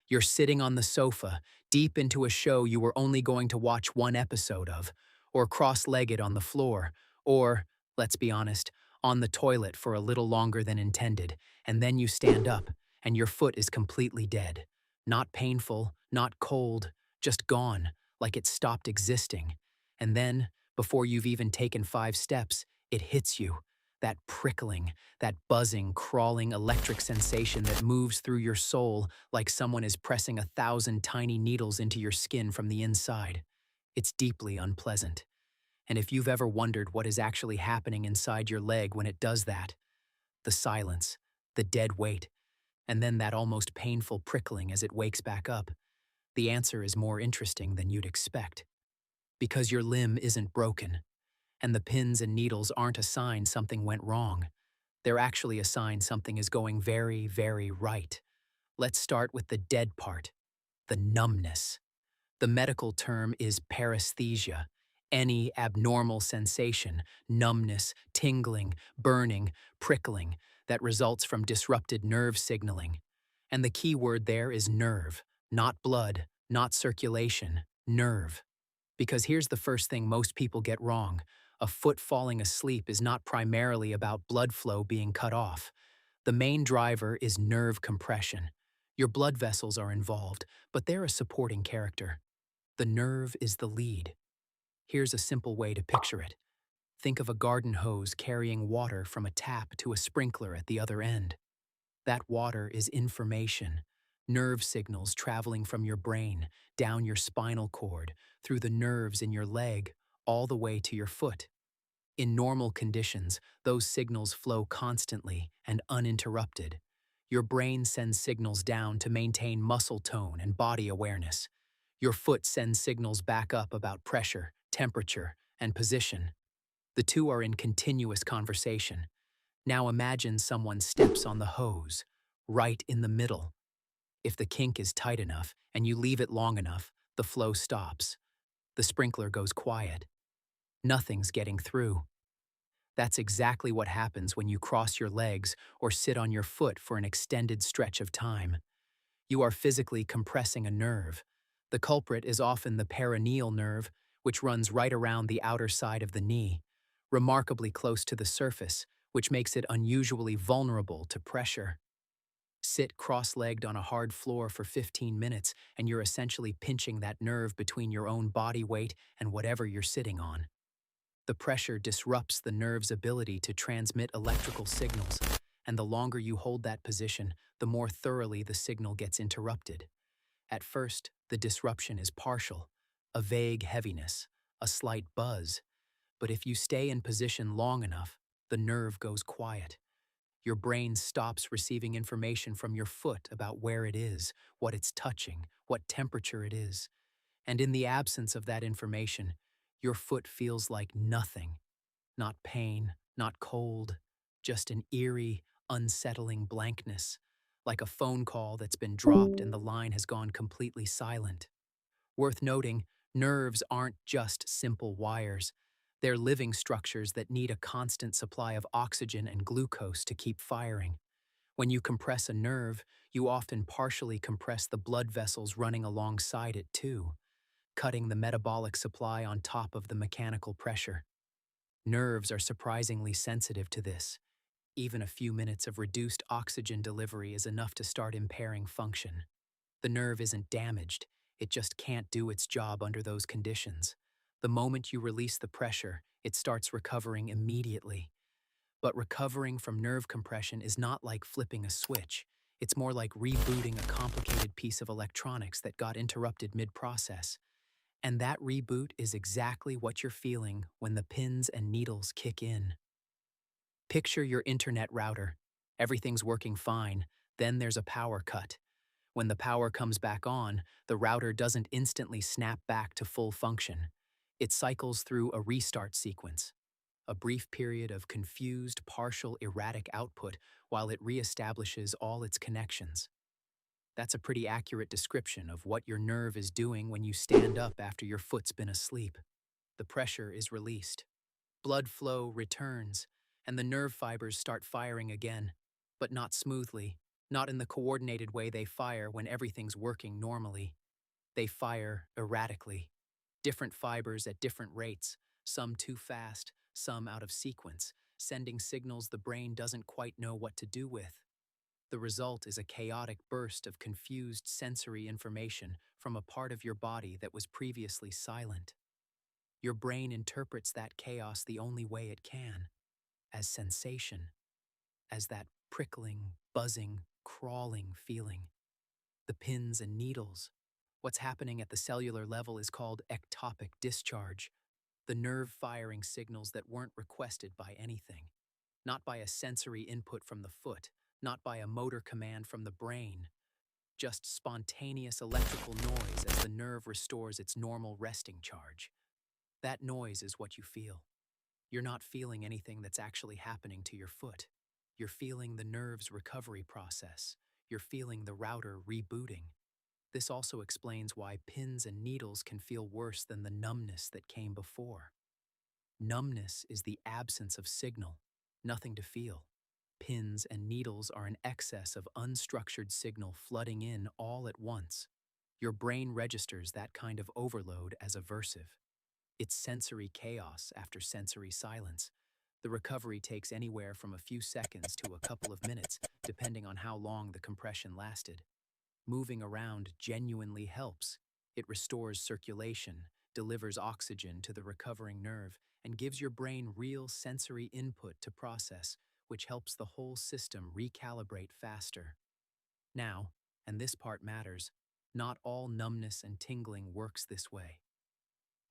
You're sitting on the sofa, deep into a show you were only going to watch one episode of, or cross-legged on the floor, or, let's be honest, on the toilet for a little longer than intended, and then you stand up, and your foot is completely dead. Not painful, not cold, just gone, like it stopped existing. And then, before you've even taken 5 steps, it hits you. That prickling, that buzzing, crawling electric sensation that moves through your soul like someone is pressing 1,000 tiny needles into your skin from the inside. It's deeply unpleasant. And if you've ever wondered what is actually happening inside your leg when it does that, the silence, the dead weight, and then that almost painful prickling as it wakes back up, the answer is more interesting than you'd expect. Because your limb isn't broken, and the pins and needles aren't a sign something went wrong. They're actually a sign something is going very, very right. Let's start with the dead part, the numbness. The medical term is paresthesia. Any abnormal sensation, numbness, tingling, burning, prickling, that results from disrupted nerve signaling. And the key word there is nerve, not blood, not circulation, nerve. Because here's the first thing most people get wrong. A foot falling asleep is not primarily about blood flow being cut off. The main driver is nerve compression. Your blood vessels are involved, but they're a supporting character. The nerve is the lead. Here's a simple way to picture it. Think of a garden hose carrying water from a tap to a sprinkler at the other end. That water is information, nerve signals traveling from your brain, down your spinal cord, through the nerves in your leg, all the way to your foot. In normal conditions, those signals flow constantly and uninterrupted. Your brain sends signals down to maintain muscle tone and body awareness. Your foot sends signals back up about pressure, temperature, and position. The two are in continuous conversation. Now imagine someone steps on the hose, right in the middle. If the kink is tight enough and you leave it long enough, the flow stops. The sprinkler goes quiet. Nothing's getting through. That's exactly what happens when you cross your legs or sit on your foot for an extended stretch of time. You are physically compressing a nerve. The culprit is often the peroneal nerve, which runs right around the outer side of the knee, remarkably close to the surface, which makes it unusually vulnerable to pressure. Sit cross-legged on a hard floor for 15 minutes and you're essentially pinching that nerve between your own body weight and whatever you're sitting on. The pressure disrupts the nerve's ability to transmit electrical signals, and the longer you hold that position, the more thoroughly the signal gets interrupted. At first, the disruption is partial, a vague heaviness, a slight buzz. But if you stay in position long enough, the nerve goes quiet. Your brain stops receiving information from your foot about where it is, what it's touching, what temperature it is. And in the absence of that information, your foot feels like nothing. Not pain, not cold, just an eerie, unsettling blankness, like a phone call that's been dropped and the line has gone completely silent. Worth noting, nerves aren't just simple wires. They're living structures that need a constant supply of oxygen and glucose to keep firing. When you compress a nerve, you often partially compress the blood vessels running alongside it too, cutting the metabolic supply on top of the mechanical pressure. Nerves are surprisingly sensitive to this. Even a few minutes of reduced oxygen delivery is enough to start impairing function. The nerve isn't damaged, it just can't do its job under those conditions. The moment you release the pressure, it starts recovering immediately. But recovering from nerve compression is not like flipping a switch. It's more like rebooting a complicated piece of electronics that got interrupted mid-process. And that reboot is exactly what you're feeling when the pins and needles kick in. Picture your internet router. Everything's working fine, then there's a power cut. When the power comes back on, the router doesn't instantly snap back to full function. It cycles through a restart sequence, a brief period of confused, partial, erratic output while it reestablishes all its connections. That's a pretty accurate description of what your nerve is doing when you stand up after your foot's been asleep. The pressure is released. Blood flow returns, and the nerve fibers start firing again, but not smoothly, Not in the coordinated way they fire when everything's working normally. They fire erratically. Different fibers at different rates, some too fast, some out of sequence, sending signals the brain doesn't quite know what to do with. The result is a chaotic burst of confused sensory information from a part of your body that was previously silent. Your brain interprets that chaos the only way it can, as sensation, as that prickling, buzzing, crawling feeling. The pins and needles. What's happening at the cellular level is called ectopic discharge, the nerve firing signals that weren't requested by anything, not by a sensory input from the foot, not by a motor command from the brain, just spontaneous electrical noise as the nerve restores its normal resting charge. That noise is what you feel. You're not feeling anything that's actually happening to your foot. You're feeling the nerve's recovery process. You're feeling the router rebooting. This also explains why pins and needles can feel worse than the numbness that came before. Numbness is the absence of signal, nothing to feel. Pins and needles are an excess of unstructured signal flooding in all at once. Your brain registers that kind of overload as aversive. It's sensory chaos after sensory silence. The recovery takes anywhere from a few seconds to a couple of minutes, depending on how long the compression lasted. Moving around genuinely helps. It restores circulation, delivers oxygen to the recovering nerve, and gives your brain real sensory input to process, which helps the whole system recalibrate faster. Now, and this part matters, not all numbness and tingling works this way.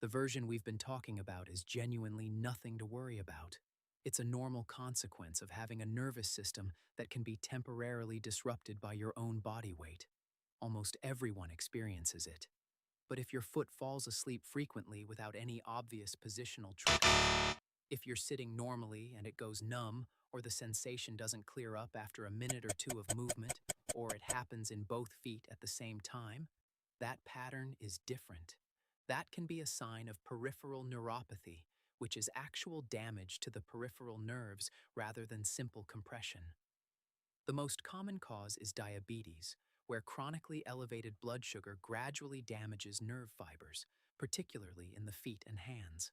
The version we've been talking about is genuinely nothing to worry about. It's a normal consequence of having a nervous system that can be temporarily disrupted by your own body weight. Almost everyone experiences it. But if your foot falls asleep frequently without any obvious positional trigger, if you're sitting normally and it goes numb, or the sensation doesn't clear up after a minute or two of movement, or it happens in both feet at the same time, that pattern is different. That can be a sign of peripheral neuropathy, which is actual damage to the peripheral nerves rather than simple compression. The most common cause is diabetes, where chronically elevated blood sugar gradually damages nerve fibers, particularly in the feet and hands.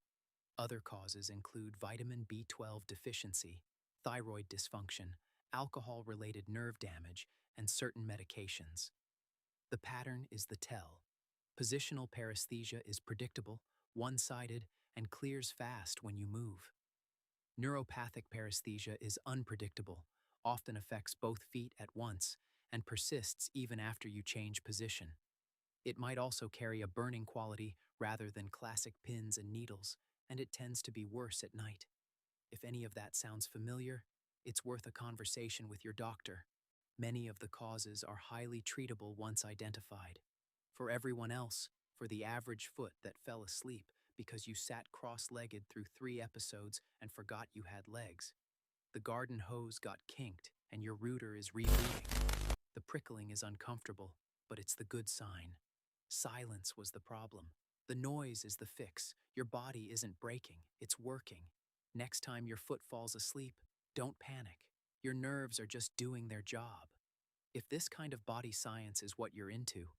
Other causes include vitamin B12 deficiency, thyroid dysfunction, alcohol-related nerve damage, and certain medications. The pattern is the tell. Positional paresthesia is predictable, one-sided, and clears fast when you move. Neuropathic paresthesia is unpredictable, often affects both feet at once, and persists even after you change position. It might also carry a burning quality rather than classic pins and needles, and it tends to be worse at night. If any of that sounds familiar, it's worth a conversation with your doctor. Many of the causes are highly treatable once identified. For everyone else, for the average foot that fell asleep because you sat cross-legged through 3 episodes and forgot you had legs, the garden hose got kinked and your router is rebooting. The prickling is uncomfortable, but it's the good sign. Silence was the problem. The noise is the fix. Your body isn't breaking, it's working. Next time your foot falls asleep, don't panic. Your nerves are just doing their job. If this kind of body science is what you're into,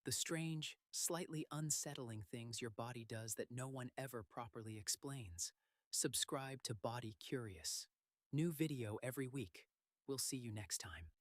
the strange, slightly unsettling things your body does that no one ever properly explains, subscribe to Body Curious. New video every week. We'll see you next time.